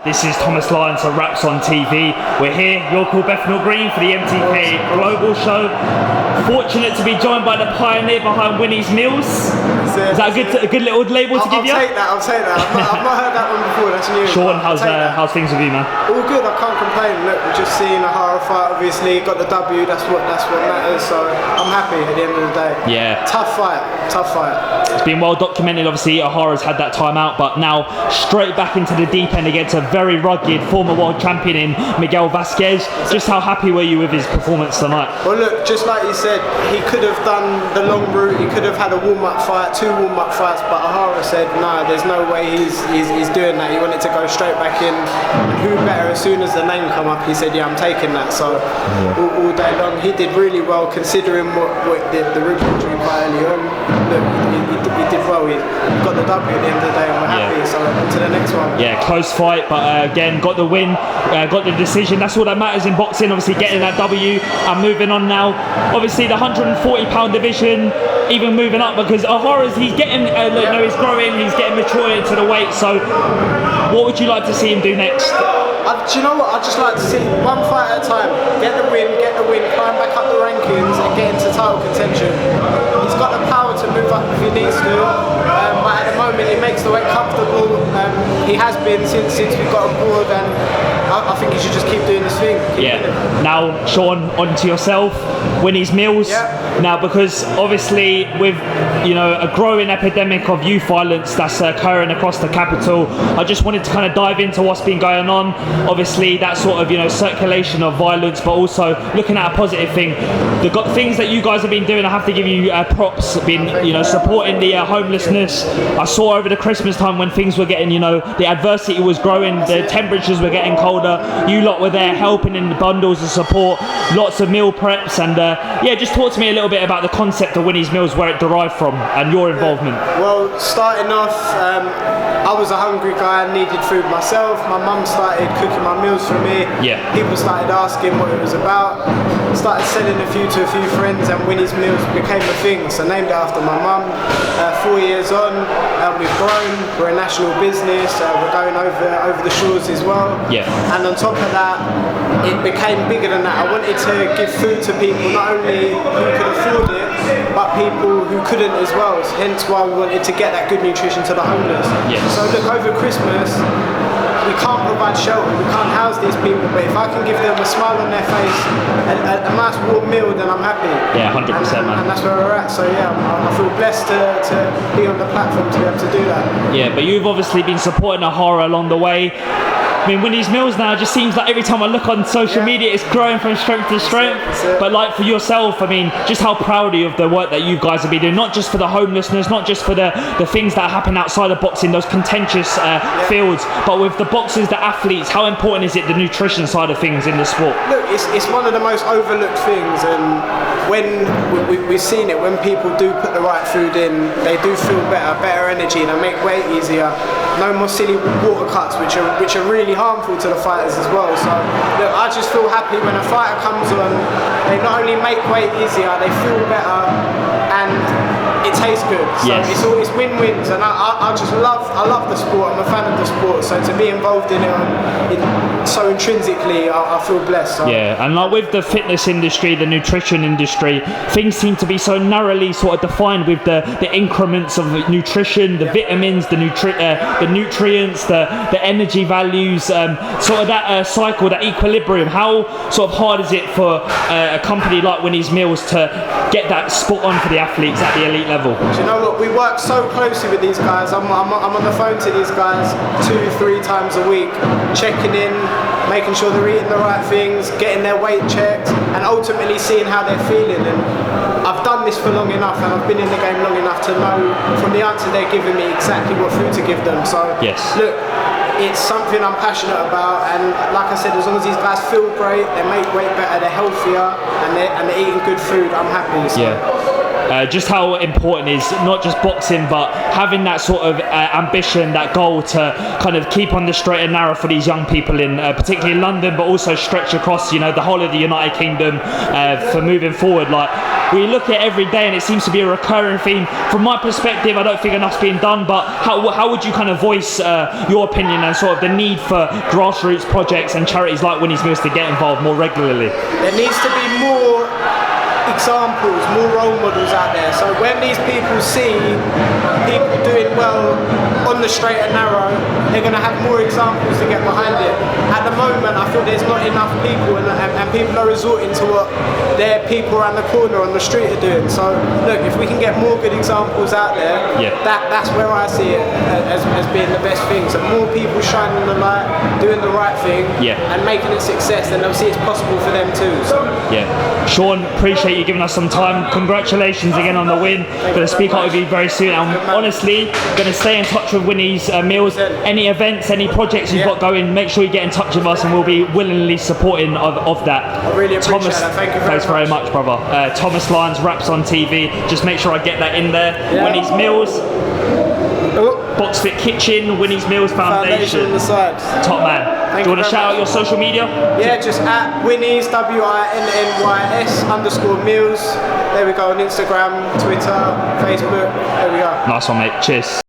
This is Thomas Lyons of Raps on TV. We're here, you're called Bethnal Green for the MTK Global Show. Fortunate to be joined by the pioneer behind Winny's Meals. Is that a good little label to give you? I'll take that. I've not heard that one before, that's new. Shaun, how's things with you, man? All good, I can't complain. Look, we've just seen Ohara fight, obviously, got the W, that's what matters, so I'm happy at the end of the day. Yeah. Tough fight. It's been well documented, obviously, Ohara's had that time out, but now straight back into the deep end against a very rugged former world champion in Miguel Vasquez. Just how happy were you with his performance tonight? Well look, just like you said, he could have done the long route, he could have had a warm-up fight, 2 warm-up fights, but Ohara said, no, there's no way he's doing that. He wanted to go straight back in, and who better, as soon as the name come up, he said, yeah, I'm taking that, so all day long. He did really well, considering what the rib injury quite early on. Look, he did well, he got the W at the end of the day, and we're happy, so on to the next one. Yeah, close fight, but again, got the win, got the decision. That's all that matters in boxing, obviously getting that W and moving on now. Obviously the 140-pound division, even moving up, because Ohara's, he's getting, he's growing, he's getting mature into the weight, so what would you like to see him do next? Do you know what, I'd just like to see one fight at a time, get the win, climb back up the rankings and get into title contention. He's got the power to move up if he needs to, but at the moment he makes the weight comfortable. He has been since we got on board, and I think he should just keep doing this thing. Now, Shaun, on to yourself, Winny's Meals. Now, because obviously with a growing epidemic of youth violence that's occurring across the capital, I just wanted to kind of dive into what's been going on. Obviously, that sort of circulation of violence, but also looking at a positive thing. The things that you guys have been doing, I have to give you props. Been supporting the homelessness. I saw over the Christmas time when things were getting, the adversity was growing, the temperatures were getting colder. You lot were there helping in the bundles of support, lots of meal preps, and just talk to me a little bit about the concept of Winny's Meals, where it derived from, and your involvement. Well, starting off, I was a hungry guy and needed food myself. My mum started cooking my meals for me. People started asking what it was about. Started selling to a few friends, and Winny's Meals became a thing. So named it after my mum. 4 years on, we've grown. We're a national business. We're going over the shores as well. And on top of that, it became bigger than that. I wanted to give food to people, not only who could afford it, but people who couldn't as well. Hence why we wanted to get that good nutrition to the homeless. So look, over Christmas, we can't provide shelter, we can't house these people, but if I can give them a smile on their face, a nice warm meal, then I'm happy. 100%, man. And that's where we're at, so I feel blessed to be on the platform to be able to do that. But you've obviously been supporting Ohara along the way. I mean, Winny's Meals now just seems like every time I look on social media, it's growing from strength to strength. But like for yourself, I mean, just how proud are you of the work that you guys have been doing, not just for the homelessness, not just for the things that happen outside of boxing, those contentious fields, but with the boxers, the athletes, how important is it, the nutrition side of things in the sport? Look, it's one of the most overlooked things, and when we've seen it, when people do put the right food in, they do feel better energy, they make weight easier. No more silly water cuts, which are really harmful to the fighters as well. So look, I just feel happy when a fighter comes on, they not only make weight easier, they feel better, and it tastes good. So it's win-wins, and I love the sport. I'm a fan of the sport, so to be involved in it so intrinsically, I feel blessed. So. And like with the fitness industry, the nutrition industry, things seem to be so narrowly sort of defined with the increments of nutrition, the vitamins, the nutrients, the energy values, sort of that cycle, that equilibrium. How sort of hard is it for a company like Winny's Meals to get that spot on for the athletes at the elite level? Do you know what? We work so closely with these guys. I'm on the phone to these guys 2-3 times a week, checking in, making sure they're eating the right things, getting their weight checked, and ultimately seeing how they're feeling. And I've done this for long enough, and I've been in the game long enough to know from the answer they're giving me exactly what food to give them. So look, it's something I'm passionate about, and like I said, as long as these guys feel great, they make weight better, they're healthier, and they're eating good food, I'm happy. So. Just how important is not just boxing, but having that sort of ambition, that goal to kind of keep on the straight and narrow for these young people in particularly London, but also stretch across the whole of the United Kingdom for moving forward. Like, we look at it every day and it seems to be a recurring theme. From my perspective, I don't think enough's being done, but how would you kind of voice your opinion and sort of the need for grassroots projects and charities like Winnie's Mills to get involved more regularly? There needs to be more examples, more role models out there. So when these people see people doing well on the straight and narrow, they're going to have more examples to get behind it. At the moment, I feel there's not enough people, and people are resorting to what their people around the corner on the street are doing. So look, if we can get more good examples out there, that's where I see it as being the best thing. So more people shining the light, doing the right thing, and making it success, then they'll see it's possible for them too. So. Sean, appreciate you giving us some time. Congratulations again on the win. Going to speak up with you very soon. And honestly, going to stay in touch with Winnie's Mills. Any events, any projects you've got going, make sure you get in touch with us and we'll be willingly supporting of that. I really appreciate that. Thank you thanks very much, brother. Thomas Lyons, Raps on TV. Just make sure I get that in there. Winnie's Mills. Box Fit Kitchen, Winnie's Mills Foundation. On the side. Top man. Do you want to shout out your social media? Yeah, just at Winnie's, WINNYS _Mills. There we go, on Instagram, Twitter, Facebook. There we go. Nice one, mate. Cheers.